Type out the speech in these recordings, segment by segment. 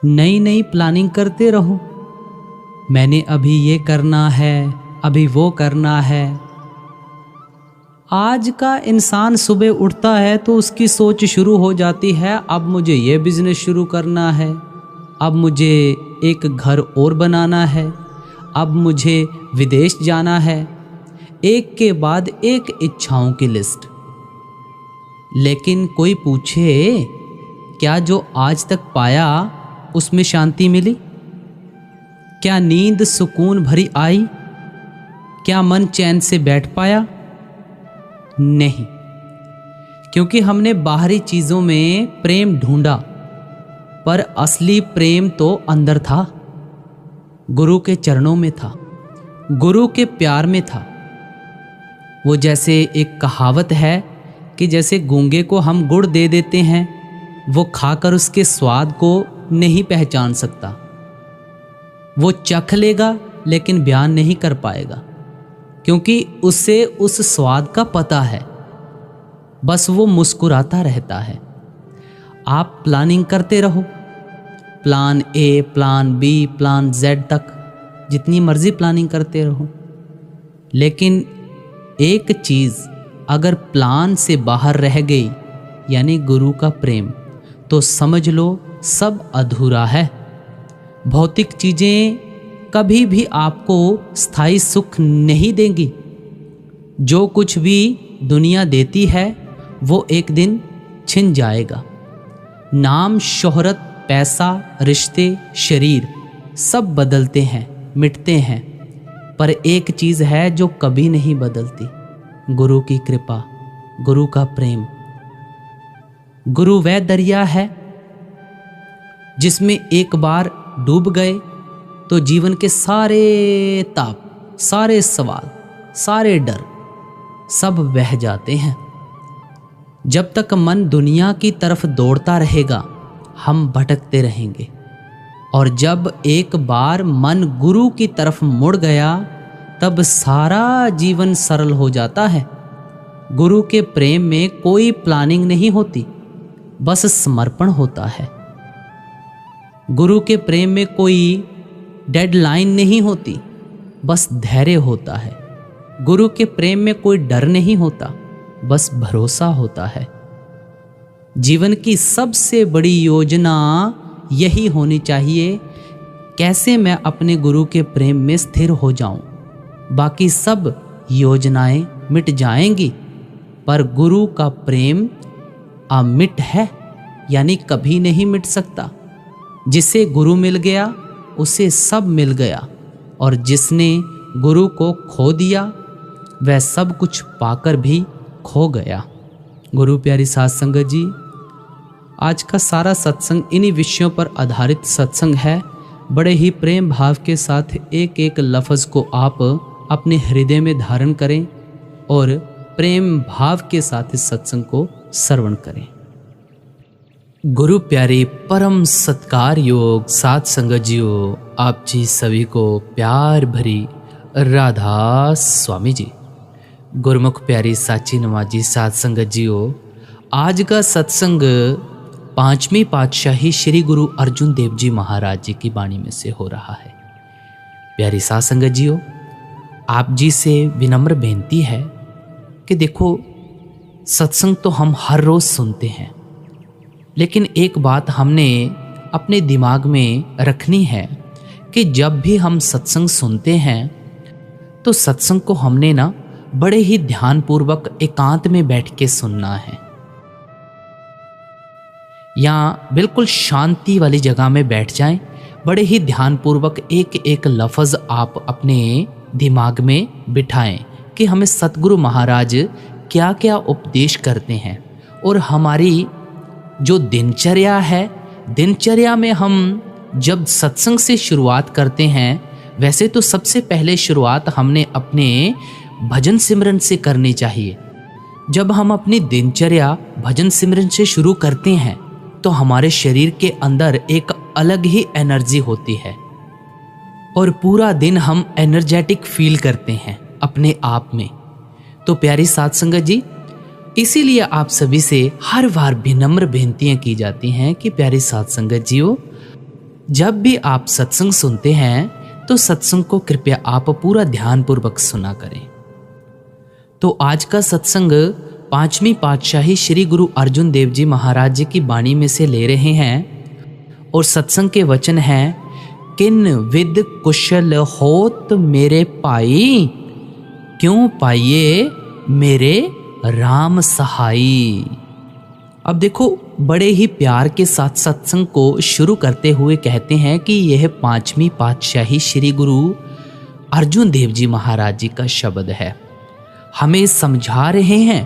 नई नई प्लानिंग करते रहो। मैंने अभी ये करना है, अभी वो करना है। आज का इंसान सुबह उठता है तो उसकी सोच शुरू हो जाती है, अब मुझे ये बिजनेस शुरू करना है, अब मुझे एक घर और बनाना है, अब मुझे विदेश जाना है। एक के बाद एक इच्छाओं की लिस्ट। लेकिन कोई पूछे, क्या जो आज तक पाया उसमें शांति मिली? क्या नींद सुकून भरी आई? क्या मन चैन से बैठ पाया? नहीं, क्योंकि हमने बाहरी चीजों में प्रेम ढूंढा, पर असली प्रेम तो अंदर था, गुरु के चरणों में था, गुरु के प्यार में था। वो जैसे एक कहावत है कि जैसे गूंगे को हम गुड़ दे देते हैं, वो खाकर उसके स्वाद को नहीं पहचान सकता। वो चख लेगा लेकिन बयान नहीं कर पाएगा, क्योंकि उसे उस स्वाद का पता है, बस वो मुस्कुराता रहता है। आप प्लानिंग करते रहो, plan A, plan B, plan Z तक, जितनी मर्जी प्लानिंग करते रहो। लेकिन एक चीज़ अगर प्लान से बाहर रह गई, यानी गुरु का प्रेम, तो समझ लो सब अधूरा है। भौतिक चीज़ें कभी भी आपको स्थायी सुख नहीं देंगी। जो कुछ भी दुनिया देती है वो एक दिन छिन जाएगा। नाम, शोहरत, पैसा, रिश्ते, शरीर सब बदलते हैं, मिटते हैं, पर एक चीज़ है जो कभी नहीं बदलती, गुरु की कृपा, गुरु का प्रेम। गुरु वह दरिया है जिसमें एक बार डूब गए तो जीवन के सारे ताप, सारे सवाल, सारे डर सब बह जाते हैं। जब तक मन दुनिया की तरफ दौड़ता रहेगा, हम भटकते रहेंगे। और जब एक बार मन गुरु की तरफ मुड़ गया, तब सारा जीवन सरल हो जाता है। गुरु के प्रेम में कोई प्लानिंग नहीं होती, बस समर्पण होता है। गुरु के प्रेम में कोई डेडलाइन नहीं होती, बस धैर्य होता है। गुरु के प्रेम में कोई डर नहीं होता, बस भरोसा होता है। जीवन की सबसे बड़ी योजना यही होनी चाहिए, कैसे मैं अपने गुरु के प्रेम में स्थिर हो जाऊं। बाकी सब योजनाएं मिट जाएंगी, पर गुरु का प्रेम अमिट है, यानी कभी नहीं मिट सकता। जिसे गुरु मिल गया उसे सब मिल गया, और जिसने गुरु को खो दिया वह सब कुछ पाकर भी खो गया। गुरु प्यारी साध संगत जी, आज का सारा सत्संग इन्हीं विषयों पर आधारित सत्संग है। बड़े ही प्रेम भाव के साथ एक एक लफ्ज़ को आप अपने हृदय में धारण करें और प्रेम भाव के साथ इस सत्संग को श्रवण करें। गुरु प्यारे परम सत्कार योग साध संगत जियो, आप जी सभी को प्यार भरी राधा स्वामी जी। गुरुमुख प्यारी साची नमाजी साध संगत जियो, आज का सत्संग 5वीं पातशाही श्री गुरु अर्जुन देव जी महाराज जी की वाणी में से हो रहा है। प्यारी साध संगत जियो, आप जी से विनम्र बेनती है कि देखो, सत्संग तो हम हर रोज़ सुनते हैं, लेकिन एक बात हमने अपने दिमाग में रखनी है कि जब भी हम सत्संग सुनते हैं तो सत्संग को हमने ना बड़े ही ध्यानपूर्वक एकांत में बैठ के सुनना है, या बिल्कुल शांति वाली जगह में बैठ जाएं। बड़े ही ध्यानपूर्वक एक एक लफ्ज़ आप अपने दिमाग में बिठाएं कि हमें सतगुरु महाराज क्या क्या उपदेश करते हैं। और हमारी जो दिनचर्या है, दिनचर्या में हम जब सत्संग से शुरुआत करते हैं, वैसे तो सबसे पहले शुरुआत हमने अपने भजन सिमरन से करनी चाहिए। जब हम अपनी दिनचर्या भजन सिमरन से शुरू करते हैं तो हमारे शरीर के अंदर एक अलग ही एनर्जी होती है और पूरा दिन हम एनर्जेटिक फील करते हैं अपने आप में। तो प्यारी साध संगत जी, इसीलिए आप सभी से हर बार विनम्र बेनतियां की जाती हैं कि प्यारी साध संगत जियो, जब भी आप सत्संग सुनते हैं तो सत्संग को कृपया आप पूरा ध्यानपूर्वक सुना करें। तो आज का सत्संग 5वीं पातशाही श्री गुरु अर्जुन देव जी महाराज जी की वाणी में से ले रहे हैं और सत्संग के वचन हैं, किन विद कुशल होत मेरे पाई, क्यों पाइये मेरे राम सहाई। अब देखो, बड़े ही प्यार के साथ सत्संग को शुरू करते हुए कहते हैं कि यह 5वीं पातशाही श्री गुरु अर्जुन देव जी महाराज जी का शब्द है, हमें समझा रहे हैं।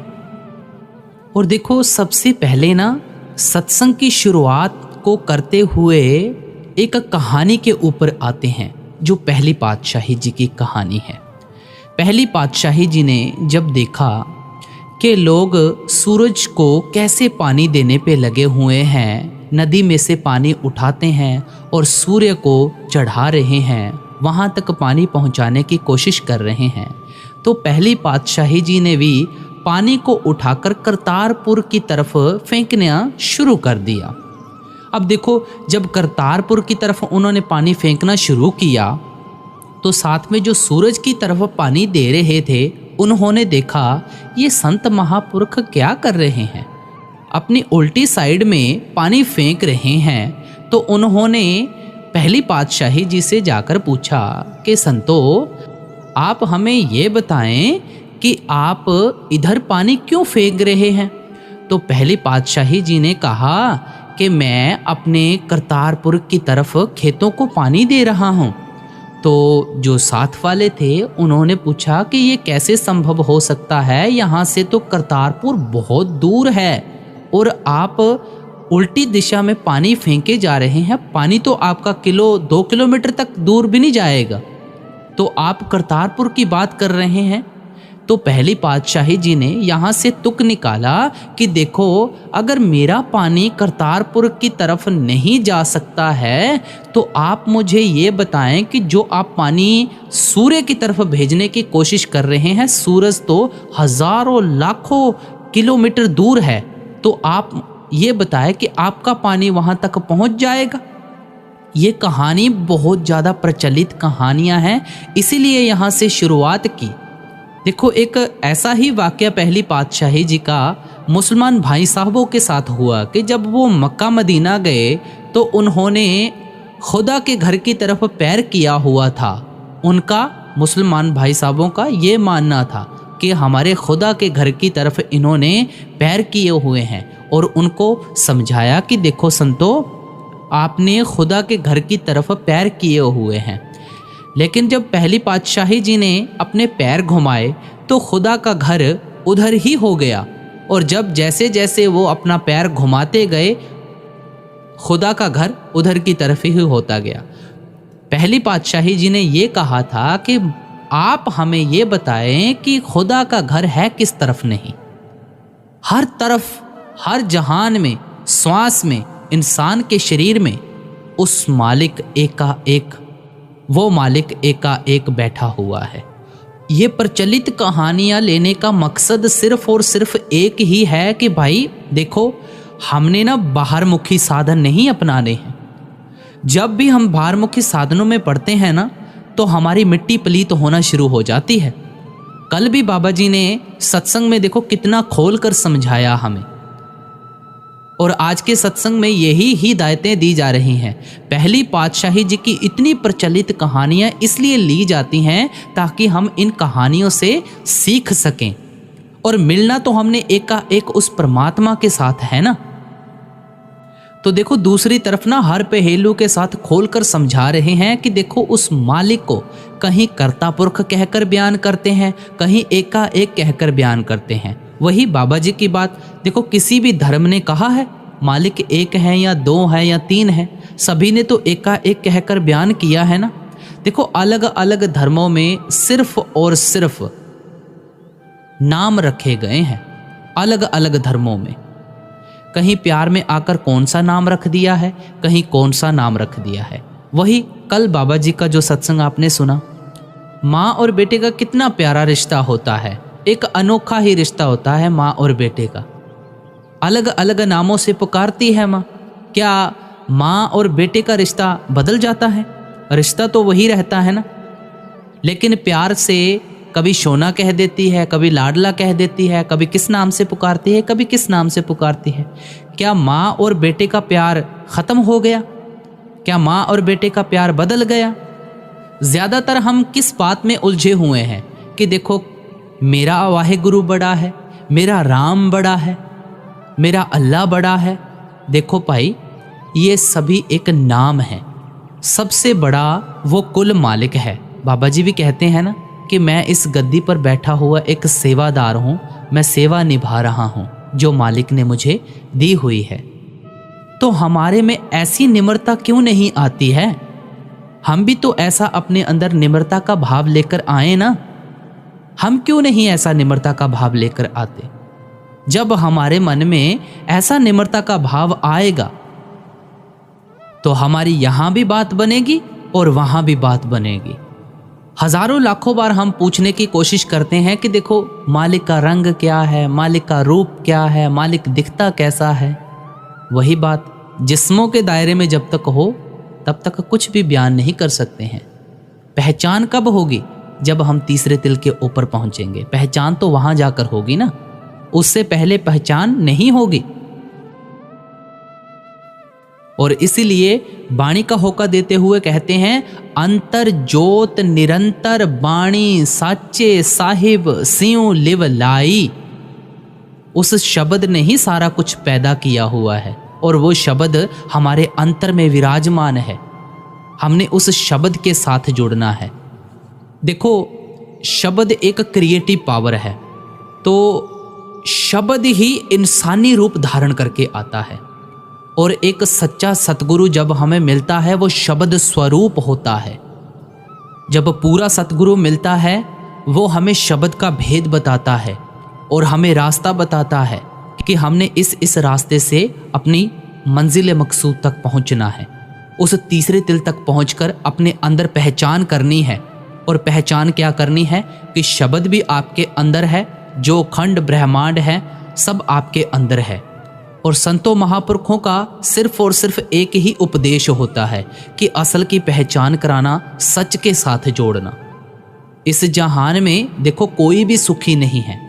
और देखो, सबसे पहले ना सत्संग की शुरुआत को करते हुए एक कहानी के ऊपर आते हैं, जो पहली पातशाही जी की कहानी है। पहली पातशाही जी ने जब देखा कि लोग सूरज को कैसे पानी देने पे लगे हुए हैं, नदी में से पानी उठाते हैं और सूर्य को चढ़ा रहे हैं, वहाँ तक पानी पहुँचाने की कोशिश कर रहे हैं, तो पहली पातशाही जी ने भी पानी को उठाकर करतारपुर की तरफ फेंकना शुरू कर दिया। अब देखो, जब करतारपुर की तरफ उन्होंने पानी फेंकना शुरू किया तो साथ में जो सूरज की तरफ पानी दे रहे थे, उन्होंने देखा ये संत महापुरुष क्या कर रहे हैं, अपनी उल्टी साइड में पानी फेंक रहे हैं। तो उन्होंने पहली पातशाही जी से जाकर पूछा कि संतो, आप हमें ये बताएं कि आप इधर पानी क्यों फेंक रहे हैं। तो पहली पातशाही जी ने कहा कि मैं अपने करतारपुर की तरफ खेतों को पानी दे रहा हूँ। तो जो साथ वाले थे उन्होंने पूछा कि ये कैसे संभव हो सकता है, यहाँ से तो करतारपुर बहुत दूर है और आप उल्टी दिशा में पानी फेंके जा रहे हैं, पानी तो आपका 2 किलोमीटर तक दूर भी नहीं जाएगा, तो आप करतारपुर की बात कर रहे हैं। तो पहली पातशाही जी ने यहाँ से तुक निकाला कि देखो, अगर मेरा पानी करतारपुर की तरफ नहीं जा सकता है तो आप मुझे ये बताएं कि जो आप पानी सूर्य की तरफ भेजने की कोशिश कर रहे हैं, सूरज तो हजारों लाखों किलोमीटर दूर है, तो आप ये बताएं कि आपका पानी वहाँ तक पहुँच जाएगा। ये कहानी बहुत ज़्यादा प्रचलित कहानियाँ हैं, इसीलिए यहाँ से शुरुआत की। देखो, एक ऐसा ही वाक़या पहली पातशाही जी का मुसलमान भाई साहबों के साथ हुआ कि जब वो मक्का मदीना गए तो उन्होंने खुदा के घर की तरफ पैर किया हुआ था। उनका, मुसलमान भाई साहबों का ये मानना था कि हमारे खुदा के घर की तरफ इन्होंने पैर किए हुए हैं, और उनको समझाया कि देखो संतो, आपने खुदा के घर की तरफ पैर किए हुए हैं। लेकिन जब पहली पातशाही जी ने अपने पैर घुमाए तो खुदा का घर उधर ही हो गया, और जब जैसे जैसे वो अपना पैर घुमाते गए, खुदा का घर उधर की तरफ ही होता गया। पहली पातशाही जी ने ये कहा था कि आप हमें ये बताएं कि खुदा का घर है किस तरफ नहीं। हर तरफ, हर जहान में, श्वास में, इंसान के शरीर में उस मालिक वो मालिक एकाएक बैठा हुआ है। ये प्रचलित कहानियाँ लेने का मकसद सिर्फ और सिर्फ एक ही है कि भाई देखो, हमने ना बाहरमुखी साधन नहीं अपनाने हैं। जब भी हम बाहरमुखी साधनों में पड़ते हैं ना, तो हमारी मिट्टी पलीत होना शुरू हो जाती है। कल भी बाबा जी ने सत्संग में देखो कितना खोल कर समझाया हमें, और आज के सत्संग में यही हिदायतें दी जा रही हैं। पहली पातशाही जी की इतनी प्रचलित कहानियाँ इसलिए ली जाती हैं ताकि हम इन कहानियों से सीख सकें, और मिलना तो हमने एकाएक उस परमात्मा के साथ है ना। तो देखो, दूसरी तरफ ना हर पहेलू के साथ खोलकर समझा रहे हैं कि देखो, उस मालिक को कहीं कर्ता पुरख कहकर बयान करते हैं, कहीं एकाएक कहकर बयान करते हैं। वही बाबा जी की बात देखो, किसी भी धर्म ने कहा है मालिक एक है या 2 है या 3 है, सभी ने तो एकाएक कहकर बयान किया है ना। देखो, अलग अलग धर्मों में सिर्फ और सिर्फ नाम रखे गए हैं, अलग अलग धर्मों में। कहीं प्यार में आकर कौन सा नाम रख दिया है, कहीं कौन सा नाम रख दिया है। वही कल बाबा जी का जो सत्संग आपने सुना, माँ और बेटे का कितना प्यारा रिश्ता होता है, एक अनोखा ही रिश्ता होता है माँ और बेटे का। अलग अलग नामों से पुकारती है माँ। क्या माँ और बेटे का रिश्ता बदल जाता है? रिश्ता तो वही रहता है ना, लेकिन प्यार से कभी सोना कह देती है, कभी लाडला कह देती है, कभी किस नाम से पुकारती है, कभी किस नाम से पुकारती है। क्या माँ और बेटे का प्यार खत्म हो गया? क्या माँ और बेटे का प्यार बदल गया? ज़्यादातर हम किस बात में उलझे हुए हैं कि देखो मेरा वाहेगुरु बड़ा है, मेरा राम बड़ा है, मेरा अल्लाह बड़ा है। देखो भाई, ये सभी एक नाम है, सबसे बड़ा वो कुल मालिक है। बाबा जी भी कहते हैं ना कि मैं इस गद्दी पर बैठा हुआ एक सेवादार हूँ, मैं सेवा निभा रहा हूँ जो मालिक ने मुझे दी हुई है। तो हमारे में ऐसी निम्रता क्यों नहीं आती है? हम भी तो ऐसा अपने अंदर निम्रता का भाव लेकर आए ना। हम क्यों नहीं ऐसा निम्रता का भाव लेकर आते? जब हमारे मन में ऐसा निम्रता का भाव आएगा तो हमारी यहां भी बात बनेगी और वहां भी बात बनेगी। हजारों लाखों बार हम पूछने की कोशिश करते हैं कि देखो मालिक का रंग क्या है, मालिक का रूप क्या है, मालिक दिखता कैसा है। वही बात जिस्मों के दायरे में जब तक हो तब तक कुछ भी बयान नहीं कर सकते हैं। पहचान कब होगी? जब हम तीसरे तिल के ऊपर पहुंचेंगे। पहचान तो वहां जाकर होगी ना, उससे पहले पहचान नहीं होगी। और इसीलिए बाणी का होका देते हुए कहते हैं, अंतर जोत निरंतर बाणी साचे साहिब सियों लिव लाई। उस शब्द ने ही सारा कुछ पैदा किया हुआ है और वो शब्द हमारे अंतर में विराजमान है। हमने उस शब्द के साथ जुड़ना है। देखो, शब्द एक क्रिएटिव पावर है, तो शब्द ही इंसानी रूप धारण करके आता है। और एक सच्चा सतगुरु जब हमें मिलता है वो शब्द स्वरूप होता है। जब पूरा सतगुरु मिलता है वो हमें शब्द का भेद बताता है और हमें रास्ता बताता है कि हमने इस रास्ते से अपनी मंजिल मकसूद तक पहुंचना है। उस तीसरे तिल तक पहुंचकर अपने अंदर पहचान करनी है। और पहचान क्या करनी है कि शब्द भी आपके अंदर है, जो खंड ब्रह्मांड है सब आपके अंदर है। और संतों महापुरुषों का सिर्फ और सिर्फ एक ही उपदेश होता है कि असल की पहचान कराना, सच के साथ जोड़ना। इस जहान में देखो कोई भी सुखी नहीं है।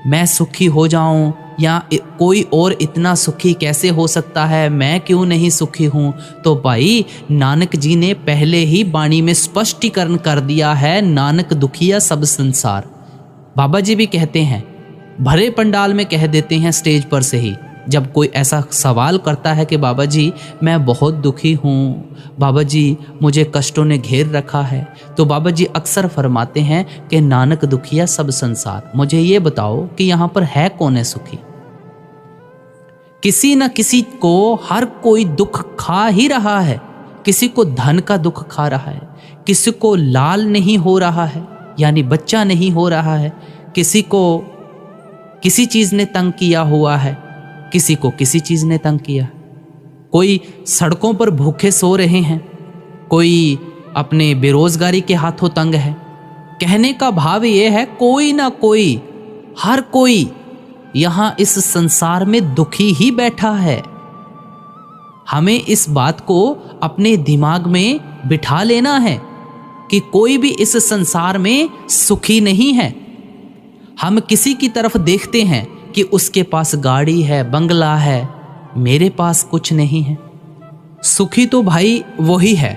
मैं सुखी हो जाऊं या कोई और इतना सुखी कैसे हो सकता है, मैं क्यों नहीं सुखी हूं? तो भाई नानक जी ने पहले ही वाणी में स्पष्टीकरण कर दिया है, नानक दुखिया सब संसार। बाबा जी भी कहते हैं, भरे पंडाल में कह देते हैं स्टेज पर से ही, जब कोई ऐसा सवाल करता है कि बाबा जी मैं बहुत दुखी हूँ, बाबा जी मुझे कष्टों ने घेर रखा है, तो बाबा जी अक्सर फरमाते हैं कि नानक दुखिया सब संसार। मुझे ये बताओ कि यहाँ पर है कौन है सुखी? किसी न किसी को हर कोई दुख खा ही रहा है। किसी को धन का दुख खा रहा है, किसी को लाल नहीं हो रहा है यानी बच्चा नहीं हो रहा है, किसी को किसी चीज़ ने तंग किया हुआ है, किसी को किसी चीज़ ने तंग किया। कोई सड़कों पर भूखे सो रहे हैं, कोई अपने बेरोजगारी के हाथों तंग है। कहने का भाव ये है कोई ना कोई, हर कोई यहाँ इस संसार में दुखी ही बैठा है। हमें इस बात को अपने दिमाग में बिठा लेना है कि कोई भी इस संसार में सुखी नहीं है। हम किसी की तरफ देखते हैं कि उसके पास गाड़ी है, बंगला है, मेरे पास कुछ नहीं है। सुखी तो भाई वही है।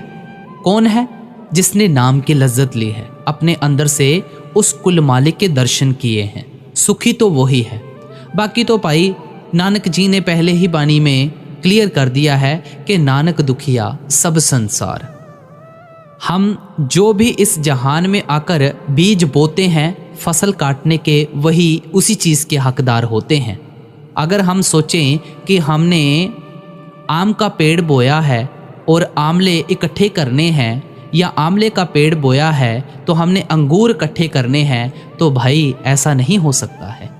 कौन है? जिसने नाम की लज्जत ली है, अपने अंदर से उस कुल मालिक के दर्शन किए हैं। सुखी तो वही है। बाकी तो भाई नानक जी ने पहले ही वाणी में क्लियर कर दिया है कि नानक दुखिया सब संसार। हम जो भी इस जहान में आकर बीज बोते हैं, फसल काटने के वही उसी चीज़ के हकदार होते हैं। अगर हम सोचें कि हमने आम का पेड़ बोया है और आमले इकट्ठे करने हैं, या आमले का पेड़ बोया है तो हमने अंगूर इकट्ठे करने हैं, तो भाई ऐसा नहीं हो सकता है।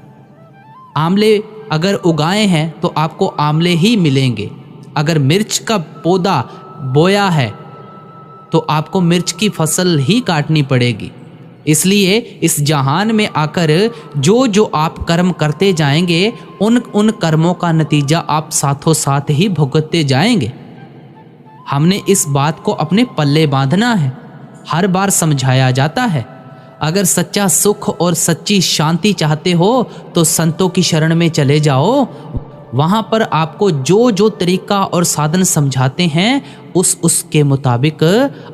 आमले अगर उगाए हैं तो आपको आमले ही मिलेंगे। अगर मिर्च का पौधा बोया है तो आपको मिर्च की फसल ही काटनी पड़ेगी। इसलिए इस जहान में आकर जो जो आप कर्म करते जाएंगे, उन कर्मों का नतीजा आप साथों साथ ही भुगतते जाएंगे। हमने इस बात को अपने पल्ले बांधना है। हर बार समझाया जाता है, अगर सच्चा सुख और सच्ची शांति चाहते हो तो संतों की शरण में चले जाओ। वहाँ पर आपको जो जो तरीका और साधन समझाते हैं उसके मुताबिक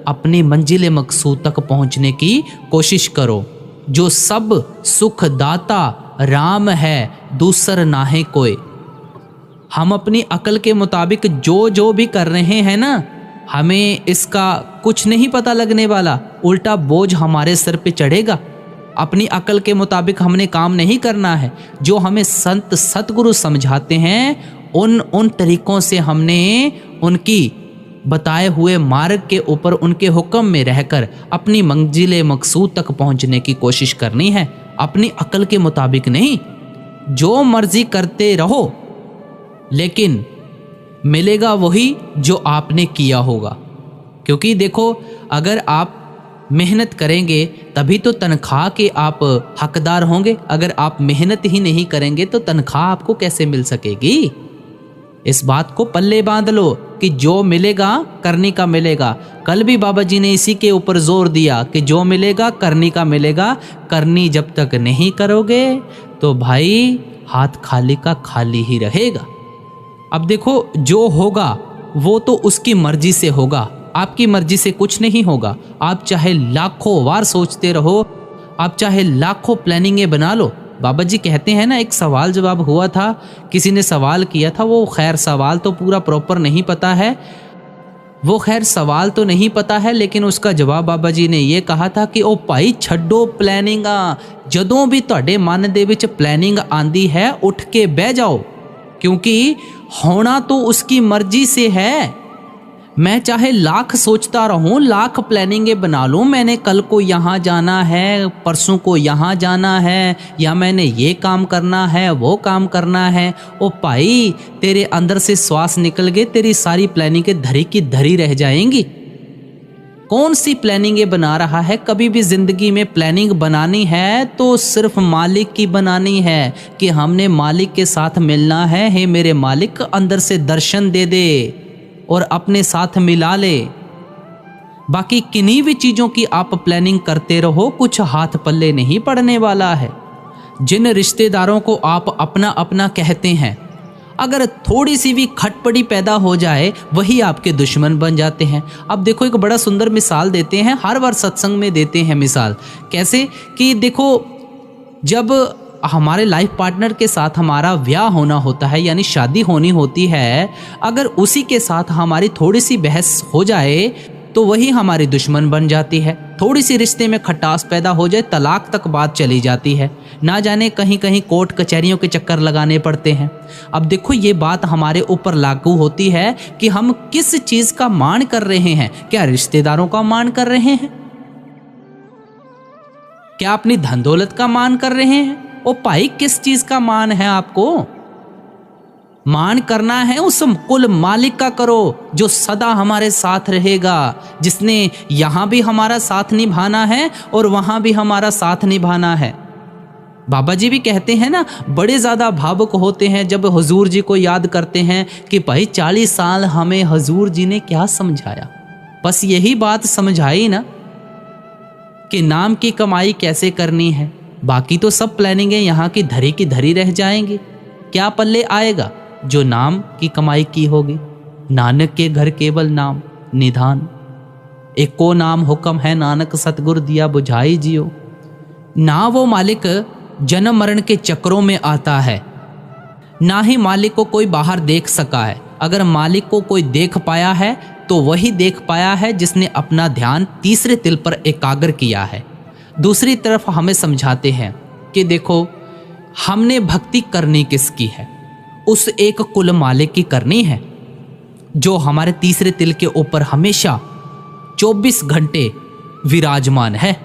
अपनी मंजिल मकसूद तक पहुँचने की कोशिश करो। जो सब सुख दाता राम है, दूसर नाहे कोई। हम अपनी अकल के मुताबिक जो जो भी कर रहे हैं ना, हमें इसका कुछ नहीं पता लगने वाला, उल्टा बोझ हमारे सिर पे चढ़ेगा। अपनी अकल के मुताबिक हमने काम नहीं करना है। जो हमें संत सतगुरु समझाते हैं उन तरीकों से हमने उनकी बताए हुए मार्ग के ऊपर उनके हुक्म में रहकर अपनी मंजिल मकसूद तक पहुंचने की कोशिश करनी है, अपनी अकल के मुताबिक नहीं। जो मर्जी करते रहो, लेकिन मिलेगा वही जो आपने किया होगा। क्योंकि देखो, अगर आप मेहनत करेंगे तभी तो तनख्वाह के आप हकदार होंगे। अगर आप मेहनत ही नहीं करेंगे तो तनख्वाह आपको कैसे मिल सकेगी? इस बात को पल्ले बांध लो कि जो मिलेगा करनी का मिलेगा। कल भी बाबा जी ने इसी के ऊपर जोर दिया कि जो मिलेगा करनी का मिलेगा। करनी जब तक नहीं करोगे तो भाई हाथ खाली का खाली ही रहेगा। अब देखो, जो होगा वो तो उसकी मर्जी से होगा, आपकी मर्जी से कुछ नहीं होगा। आप चाहे लाखों बार सोचते रहो, आप चाहे लाखों प्लानिंगें बना लो। बाबा जी कहते हैं ना, एक सवाल जवाब हुआ था, किसी ने सवाल किया था, वो खैर सवाल तो पूरा प्रॉपर नहीं पता है, लेकिन उसका जवाब बाबा जी ने ये कहा था कि ओ भाई छड्डो प्लानिंगा, जदों भी तुहाडे मन दे विच प्लानिंग आंदी है उठ के बह जाओ, क्योंकि होना तो उसकी मर्जी से है। मैं चाहे लाख सोचता रहूं, लाख प्लानिंगें बना लूं, मैंने कल को यहाँ जाना है, परसों को यहाँ जाना है, या मैंने ये काम करना है, वो काम करना है। ओ भाई, तेरे अंदर से श्वास निकल गए, तेरी सारी प्लानिंगें धरी की धरी रह जाएंगी। कौन सी प्लानिंगें बना रहा है? कभी भी जिंदगी में प्लानिंग बनानी है तो सिर्फ मालिक की बनानी है कि हमने मालिक के साथ मिलना है। हे मेरे मालिक, अंदर से दर्शन दे दे और अपने साथ मिला ले। बाकी किन्हीं भी चीज़ों की आप प्लानिंग करते रहो, कुछ हाथ पल्ले नहीं पड़ने वाला है। जिन रिश्तेदारों को आप अपना अपना कहते हैं, अगर थोड़ी सी भी खटपटी पैदा हो जाए वही आपके दुश्मन बन जाते हैं। अब देखो, एक बड़ा सुंदर मिसाल देते हैं, हर बार सत्संग में देते हैं मिसाल। कैसे कि देखो, जब हमारे लाइफ पार्टनर के साथ हमारा ब्याह होना होता है, यानी शादी होनी होती है, अगर उसी के साथ हमारी थोड़ी सी बहस हो जाए तो वही हमारी दुश्मन बन जाती है। थोड़ी सी रिश्ते में खटास पैदा हो जाए, तलाक तक बात चली जाती है। ना जाने कहीं कहीं कोर्ट कचहरियों के चक्कर लगाने पड़ते हैं। अब देखो, ये बात हमारे ऊपर लागू होती है कि हम किस चीज़ का मान कर रहे हैं। क्या रिश्तेदारों का मान कर रहे हैं? क्या अपनी धन दौलत का मान कर रहे हैं? ओ भाई, किस चीज का मान है आपको? मान करना है उस कुल मालिक का करो जो सदा हमारे साथ रहेगा, जिसने यहां भी हमारा साथ निभाना है और वहां भी हमारा साथ निभाना है। बाबा जी भी कहते हैं ना, बड़े ज़्यादा भावुक होते हैं जब हुजूर जी को याद करते हैं कि भाई 40 साल हमें हुजूर जी ने क्या समझाया। बस यही बात समझाई ना कि नाम की कमाई कैसे करनी है, बाकी तो सब प्लानिंगें यहाँ की धरी रह जाएंगी। क्या पल्ले आएगा जो नाम की कमाई की होगी? नानक के घर केवल नाम निधान, एको नाम हुक्म है नानक सतगुर दिया बुझाई जियो। ना वो मालिक जन्म मरण के चक्रों में आता है, ना ही मालिक को कोई बाहर देख सका है। अगर मालिक को कोई देख पाया है तो वही देख पाया है जिसने अपना ध्यान तीसरे तिल पर एकाग्र किया है। दूसरी तरफ हमें समझाते हैं कि देखो, हमने भक्ति करनी किसकी है? उस एक कुल मालिक की करनी है जो हमारे तीसरे तिल के ऊपर हमेशा 24 घंटे विराजमान है।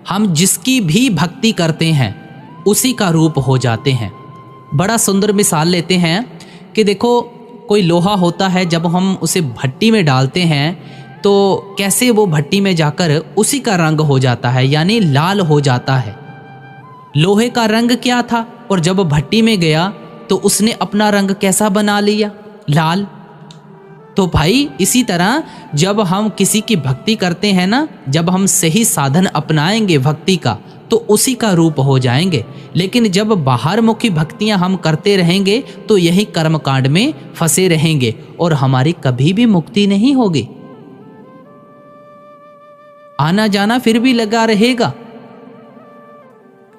हम जिसकी भी भक्ति करते हैं उसी का रूप हो जाते हैं। बड़ा सुंदर मिसाल लेते हैं कि देखो, कोई लोहा होता है, जब हम उसे भट्टी में डालते हैं तो कैसे वो भट्टी में जाकर उसी का रंग हो जाता है, यानी लाल हो जाता है। लोहे का रंग क्या था, और जब भट्टी में गया तो उसने अपना रंग कैसा बना लिया? लाल। तो भाई इसी तरह जब हम किसी की भक्ति करते हैं ना, जब हम सही साधन अपनाएंगे भक्ति का तो उसी का रूप हो जाएंगे। लेकिन जब बाहर मुखी भक्तियां हम करते रहेंगे तो यही कर्मकांड में फंसे रहेंगे और हमारी कभी भी मुक्ति नहीं होगी। आना जाना फिर भी लगा रहेगा।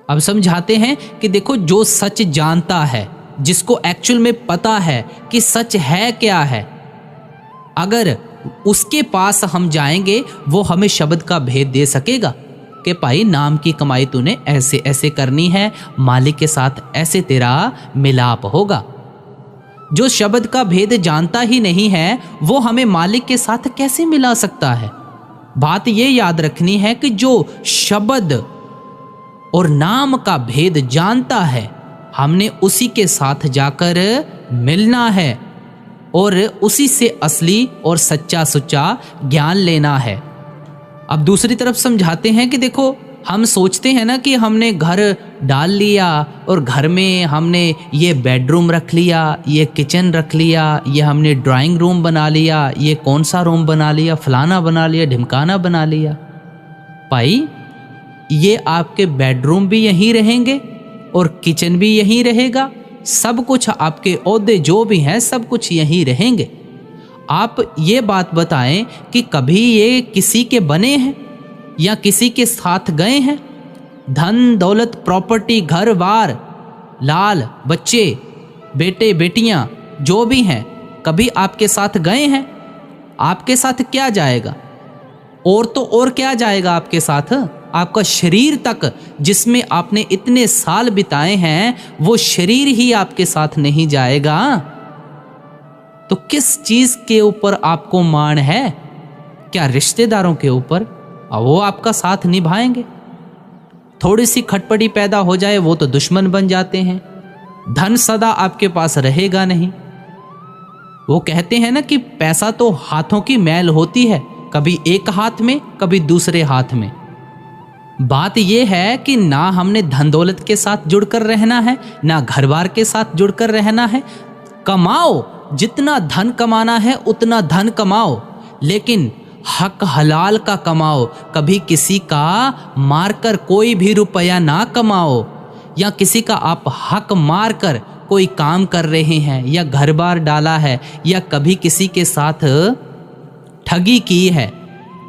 अब समझाते हैं कि देखो, जो सच जानता है, जिसको एक्चुअल में पता है कि सच है क्या है, अगर उसके पास हम जाएंगे वो हमें शब्द का भेद दे सकेगा कि भाई नाम की कमाई तूने ऐसे ऐसे करनी है, मालिक के साथ ऐसे तेरा मिलाप होगा। जो शब्द का भेद जानता ही नहीं है वो हमें मालिक के साथ कैसे मिला सकता है। बात ये याद रखनी है कि जो शब्द और नाम का भेद जानता है हमने उसी के साथ जाकर मिलना है और उसी से असली और सच्चा सुच्चा ज्ञान लेना है। अब दूसरी तरफ समझाते हैं कि देखो, हम सोचते हैं ना कि हमने घर डाल लिया और घर में हमने ये बेडरूम रख लिया, ये किचन रख लिया, ये हमने ड्राइंग रूम बना लिया, ये कौन सा रूम बना लिया, फलाना बना लिया, ढिमकाना बना लिया। भाई ये आपके बेडरूम भी यहीं रहेंगे और किचन भी यहीं रहेगा, सब कुछ आपके ओहदे जो भी हैं सब कुछ यहीं रहेंगे। आप ये बात बताएं कि कभी ये किसी के बने हैं या किसी के साथ गए हैं? धन दौलत प्रॉपर्टी घर बार लाल बच्चे बेटे बेटियां जो भी हैं कभी आपके साथ गए हैं? आपके साथ क्या जाएगा? और तो और क्या जाएगा आपके साथ? आपका शरीर तक जिसमें आपने इतने साल बिताए हैं वो शरीर ही आपके साथ नहीं जाएगा। तो किस चीज के ऊपर आपको मान है? क्या रिश्तेदारों के ऊपर? वो आपका साथ निभाएंगे? थोड़ी सी खटपटी पैदा हो जाए वो तो दुश्मन बन जाते हैं। धन सदा आपके पास रहेगा नहीं। वो कहते हैं ना कि पैसा तो हाथों की मैल होती है, कभी एक हाथ में कभी दूसरे हाथ में। बात यह है कि ना हमने धन दौलत के साथ जुड़कर रहना है, ना घर बार के साथ जुड़कर रहना है। कमाओ, जितना धन कमाना है उतना धन कमाओ, लेकिन हक हलाल का कमाओ। कभी किसी का मारकर कोई भी रुपया ना कमाओ, या किसी का आप हक मारकर कोई काम कर रहे हैं या घर बार डाला है या कभी किसी के साथ ठगी की है,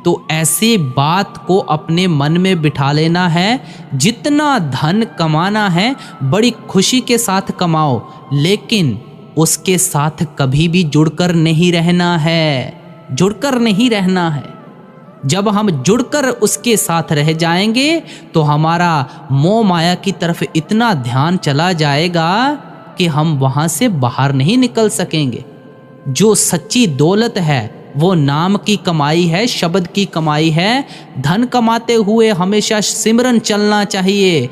तो ऐसी बात को अपने मन में बिठा लेना है। जितना धन कमाना है बड़ी खुशी के साथ कमाओ, लेकिन उसके साथ कभी भी जुड़कर नहीं रहना है, जुड़कर नहीं रहना है। जब हम जुड़कर उसके साथ रह जाएंगे तो हमारा मोह माया की तरफ इतना ध्यान चला जाएगा कि हम वहां से बाहर नहीं निकल सकेंगे। जो सच्ची दौलत है वो नाम की कमाई है, शब्द की कमाई है। धन कमाते हुए हमेशा सिमरन चलना चाहिए,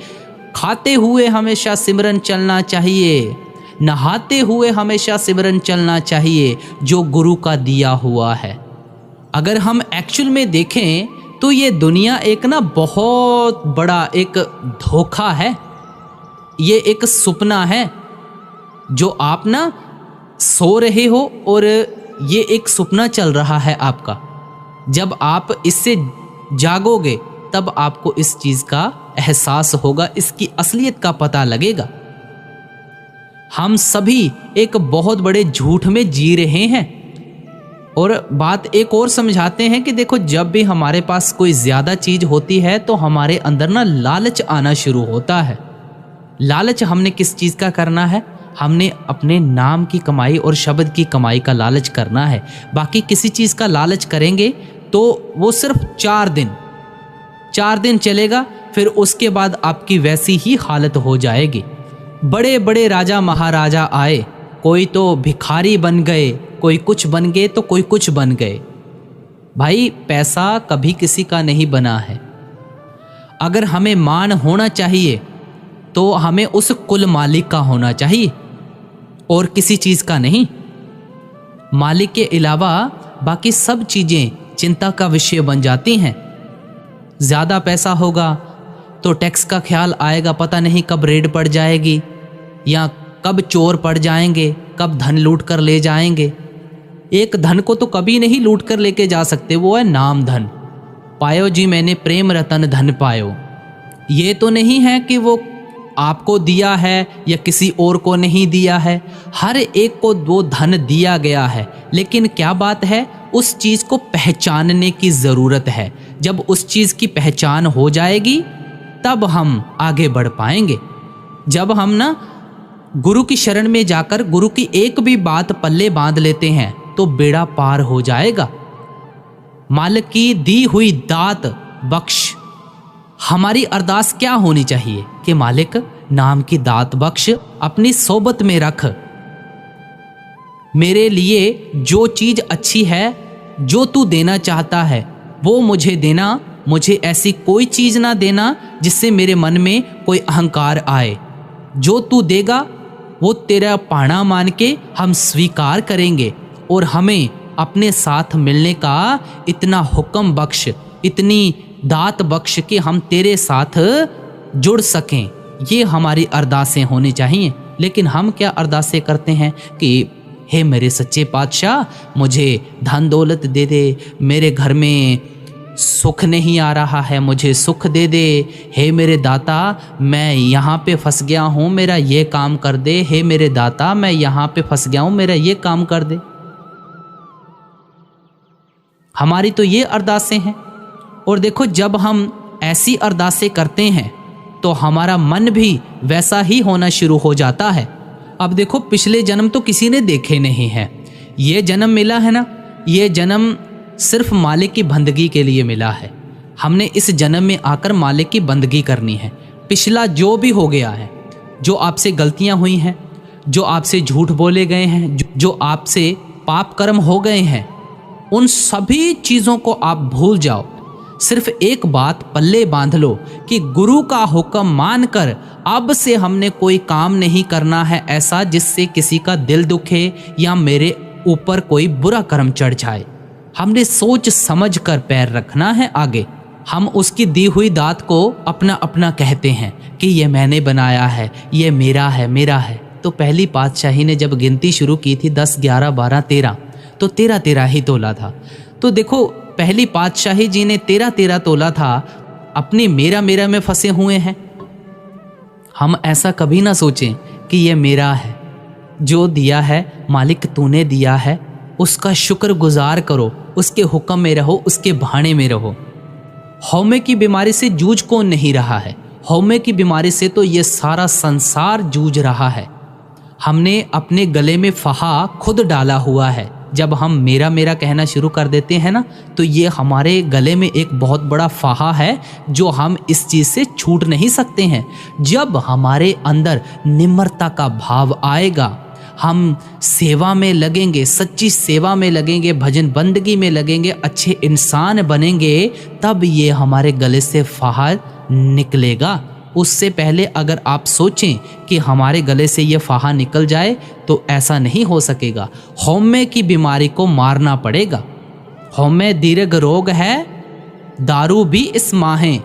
खाते हुए हमेशा सिमरन चलना चाहिए, नहाते हुए हमेशा सिमरन चलना चाहिए, जो गुरु का दिया हुआ है। अगर हम एक्चुअल में देखें तो ये दुनिया एक ना बहुत बड़ा एक धोखा है, ये एक सपना है जो आप ना सो रहे हो और ये एक सपना चल रहा है आपका। जब आप इससे जागोगे तब आपको इस चीज का एहसास होगा, इसकी असलियत का पता लगेगा। हम सभी एक बहुत बड़े झूठ में जी रहे हैं। और बात एक और समझाते हैं कि देखो, जब भी हमारे पास कोई ज्यादा चीज होती है तो हमारे अंदर ना लालच आना शुरू होता है। लालच हमने किस चीज का करना है? हमने अपने नाम की कमाई और शब्द की कमाई का लालच करना है। बाकी किसी चीज का लालच करेंगे तो वो सिर्फ 4 दिन चलेगा, फिर उसके बाद आपकी वैसी ही हालत हो जाएगी। बड़े बड़े राजा महाराजा आए, कोई तो भिखारी बन गए, कोई कुछ बन गए तो कोई कुछ बन गए। भाई पैसा कभी किसी का नहीं बना है। अगर हमें मान होना चाहिए तो हमें उस कुल मालिक का होना चाहिए और किसी चीज का नहीं। मालिक के अलावा बाकी सब चीजें चिंता का विषय बन जाती हैं। ज्यादा पैसा होगा तो टैक्स का ख्याल आएगा, पता नहीं कब रेड पड़ जाएगी या कब चोर पड़ जाएंगे, कब धन लूट कर ले जाएंगे। एक धन को तो कभी नहीं लूट कर लेके जा सकते, वो है नाम धन। पायो जी मैंने प्रेम रतन धन पायो। ये तो नहीं है कि वो आपको दिया है या किसी और को नहीं दिया है, हर एक को वो धन दिया गया है। लेकिन क्या बात है, उस चीज़ को पहचानने की ज़रूरत है। जब उस चीज़ की पहचान हो जाएगी तब हम आगे बढ़ पाएंगे। जब हम ना गुरु की शरण में जाकर गुरु की एक भी बात पल्ले बांध लेते हैं तो बेड़ा पार हो जाएगा। मालिक की दी हुई दात बख्श। हमारी अरदास क्या होनी चाहिए कि मालिक नाम की दात बख्श, अपनी सोबत में रख। मेरे लिए जो चीज़ अच्छी है, जो तू देना चाहता है वो मुझे देना। मुझे ऐसी कोई चीज़ ना देना जिससे मेरे मन में कोई अहंकार आए। जो तू देगा वो तेरा पाना मान के हम स्वीकार करेंगे और हमें अपने साथ मिलने का इतना हुक्म बख्श, इतनी दात बख्श कि हम तेरे साथ जुड़ सकें। ये हमारी अरदासें होनी चाहिए। लेकिन हम क्या अरदासें करते हैं कि हे मेरे सच्चे पातशाह, मुझे धन दौलत दे दे, मेरे घर में सुख नहीं आ रहा है, मुझे सुख दे दे। हे मेरे दाता, मैं यहाँ पे फंस गया हूँ, मेरा ये काम कर दे। हे मेरे दाता, मैं यहाँ पे फंस गया हूँ, मेरा ये काम कर दे। हमारी तो ये अरदासें हैं। और देखो, जब हम ऐसी अरदासें करते हैं तो हमारा मन भी वैसा ही होना शुरू हो जाता है। अब देखो, पिछले जन्म तो किसी ने देखे नहीं है, ये जन्म मिला है ना, ये जन्म सिर्फ मालिक की बंदगी के लिए मिला है। हमने इस जन्म में आकर मालिक की बंदगी करनी है। पिछला जो भी हो गया है, जो आपसे गलतियां हुई हैं, जो आपसे झूठ बोले गए हैं, जो आपसे पाप कर्म हो गए हैं, उन सभी चीज़ों को आप भूल जाओ। सिर्फ एक बात पल्ले बांध लो कि गुरु का हुक्म मानकर अब से हमने कोई काम नहीं करना है ऐसा जिससे किसी का दिल दुखे या मेरे ऊपर कोई बुरा कर्म चढ़ जाए। हमने सोच समझ कर पैर रखना है आगे। हम उसकी दी हुई दात को अपना अपना कहते हैं कि ये मैंने बनाया है, ये मेरा है, मेरा है। तो पहली पातशाही ने जब गिनती शुरू की थी 10, 11, 12, 13, तो 13 ही तोला था। तो देखो, पहली पातशाही जी ने 13 तोला था, अपनी मेरा मेरा में फंसे हुए हैं। हम ऐसा कभी ना सोचें कि ये मेरा है, जो दिया है मालिक तूने दिया है, उसका शुक्र गुजार करो, उसके हुक्म में रहो, उसके भाने में रहो। हौमे की बीमारी से जूझ कौन नहीं रहा है? हौमे की बीमारी से तो ये सारा संसार जूझ रहा है। हमने अपने गले में फहा खुद डाला हुआ है। जब हम मेरा मेरा कहना शुरू कर देते हैं ना, तो ये हमारे गले में एक बहुत बड़ा फाहा है जो हम इस चीज़ से छूट नहीं सकते हैं। जब हमारे अंदर निम्रता का भाव आएगा, हम सेवा में लगेंगे, सच्ची सेवा में लगेंगे, भजन बंदगी में लगेंगे, अच्छे इंसान बनेंगे, तब ये हमारे गले से फाहा निकलेगा। उससे पहले अगर आप सोचें कि हमारे गले से ये फाहा निकल जाए तो ऐसा नहीं हो सकेगा। हौमे की बीमारी को मारना पड़ेगा। हौमे दीर्घ रोग है, दारू भी इस माहें।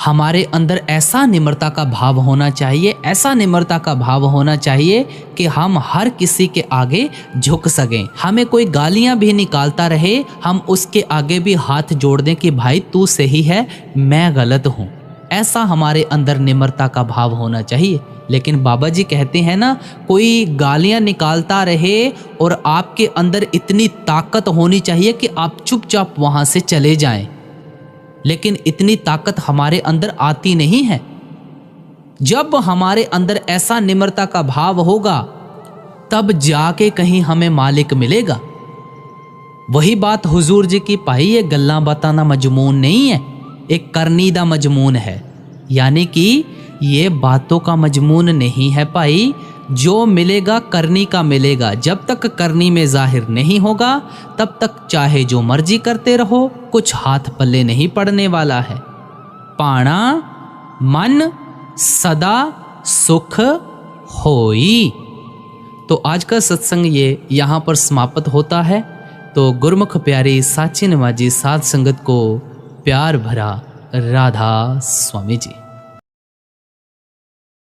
हमारे अंदर ऐसा निम्रता का भाव होना चाहिए, ऐसा निम्रता का भाव होना चाहिए कि हम हर किसी के आगे झुक सकें। हमें कोई गालियां भी निकालता रहे, हम उसके आगे भी हाथ जोड़ दें कि भाई तू सही है, मैं गलत हूँ। ऐसा हमारे अंदर निम्रता का भाव होना चाहिए। लेकिन बाबा जी कहते हैं ना, कोई गालियां निकालता रहे और आपके अंदर इतनी ताकत होनी चाहिए कि आप चुपचाप वहां से चले जाएं। लेकिन इतनी ताकत हमारे अंदर आती नहीं है। जब हमारे अंदर ऐसा निम्रता का भाव होगा तब जाके कहीं हमें मालिक मिलेगा। वही बात हुजूर जी की पाई, ये गल्ला बताना मजमून नहीं है, एक करनी दा मजमून है। यानी कि ये बातों का मजमून नहीं है भाई, जो मिलेगा करनी का मिलेगा। जब तक करनी में जाहिर नहीं होगा तब तक चाहे जो मर्जी करते रहो, कुछ हाथ पल्ले नहीं पड़ने वाला है। पाणा मन सदा सुख होई। तो आज का सत्संग ये यहाँ पर समाप्त होता है। तो गुरमुख प्यारी साची नवाजी साध संगत को प्यार भरा राधा स्वामी जी।